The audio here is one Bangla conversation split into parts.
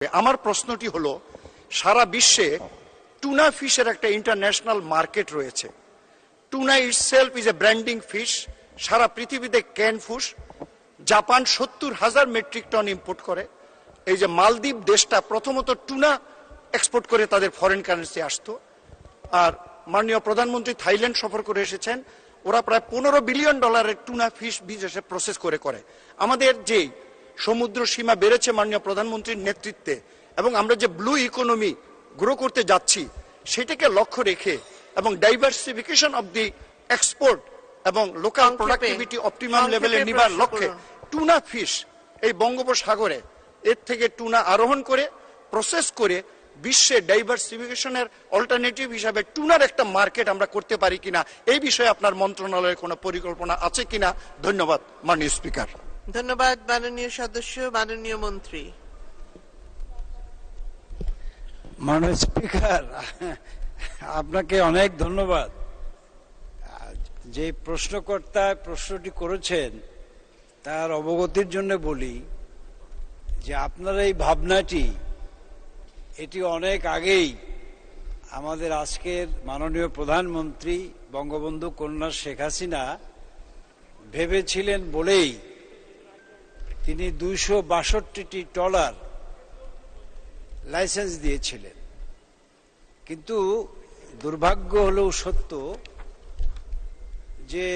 আমার প্রশ্নটি হলো, সারা বিশ্বে টুনা ফিশের একটা ইন্টারন্যাশনাল মার্কেট রয়েছে। Tuna itself is a branding fish. সারা পৃথিবীতে can fish. Japan 70,000 metric ton import করে। এই যে মালদ্বীপ দেশটা প্রথমত টুনা এক্সপোর্ট করে তাদের ফরেন কারেন্সি আসতো। আর মাননীয় প্রধানমন্ত্রী থাইল্যান্ড সফর করে এসেছেন, ওরা প্রায় $15 বিলিয়ন টুনা ফিশ বিদেশে প্রসেস করে। আমাদের যে সমুদ্র সীমা বেড়েছে মাননীয় প্রধানমন্ত্রীর নেতৃত্বে, এবং আমরা যে ব্লু ইকোনমি গ্রো করতে যাচ্ছি সেটাকে লক্ষ্য রেখে এবং ডাইভার্সিফিকেশন অফ দি এক্সপোর্ট এবং লোকাল প্রোডাক্টিভিটি অপটিমাম লেভেলে নিবার লক্ষ্যে টুনা ফিশ এই বঙ্গোপসাগরে এর থেকে টুনা আরোহণ করে প্রসেস করে বিশ্বে ডাইভার্সিফিকেশনের অল্টারনেটিভ হিসাবে টুনার একটা মার্কেট আমরা করতে পারি কিনা, এই বিষয়ে আপনার মন্ত্রণালয়ের কোনো পরিকল্পনা আছে কিনা। ধন্যবাদ মাননীয় স্পিকার। ধন্যবাদ মাননীয় সদস্য। মাননীয় মন্ত্রী। মাননীয় স্পিকার, আপনাকে অনেক ধন্যবাদ। যে প্রশ্নকর্তা প্রশ্নটি করেছেন তার অবগতির জন্য বলি যে আপনার এই ভাবনাটি এটি অনেক আগেই আমাদের আজকের মাননীয় প্রধানমন্ত্রী বঙ্গবন্ধু কন্যা শেখ হাসিনা ভেবেছিলেন বলেই তিনি 262টি ট্রলার লাইসেন্স দিয়েছিলেন। কিন্তু দুর্ভাগ্য হলেও সত্য যে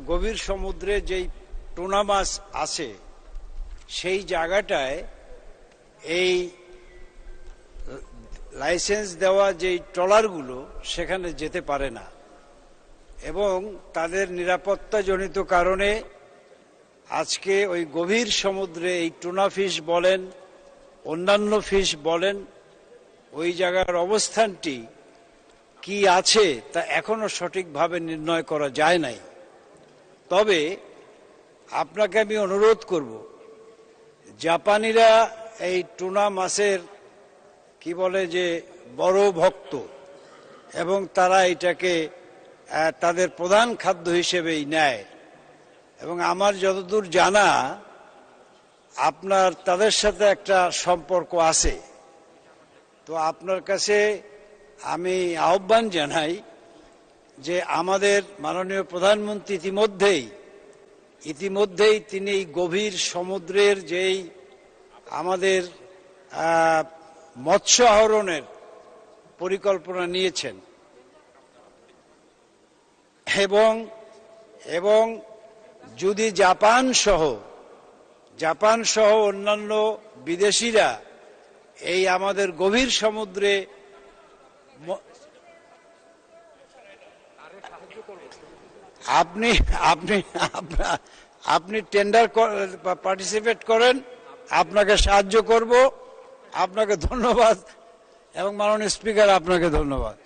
গভীর সমুদ্রে যেই টুনা মাছ আছে সেই জায়গাটায় এই লাইসেন্স দেওয়া যেই ট্রলারগুলো সেখানে যেতে পারে না, এবং তাদের নিরাপত্তাজনিত কারণে আজকে ওই গভীর সমুদ্রে এই টুনা ফিশ বলেন অন্যান্য ফিশ বলেন ওই জায়গার অবস্থানটি কি আছে তা এখনো সঠিকভাবে নির্ণয় করা যায় নাই। তবে আপনাকে আমি অনুরোধ করব, জাপানিরা এই টুনা মাছের কি বলে যে বড় ভক্ত, এবং তারা এটাকে তাদের প্রধান খাদ্য হিসেবেই নেয়, এবং আমার যতদূর জানা আপনার তাদের সাথে একটা সম্পর্ক আছে। তো আপনার কাছে আমি আহ্বান জানাই যে আমাদের মাননীয় প্রধানমন্ত্রী ইতিমধ্যেই তিনি গভীর সমুদ্রের যেই আমাদের মৎস্য আহরণের পরিকল্পনা নিয়েছেন, এবং যদি জাপান সহ অন্যান্য বিদেশিরা এই আমাদের গভীর সমুদ্রে আপনি টেন্ডার পার্টিসিপেট করেন, আপনাকে সাহায্য করব। আপনাকে ধন্যবাদ, এবং মাননীয় স্পিকার আপনাকে ধন্যবাদ।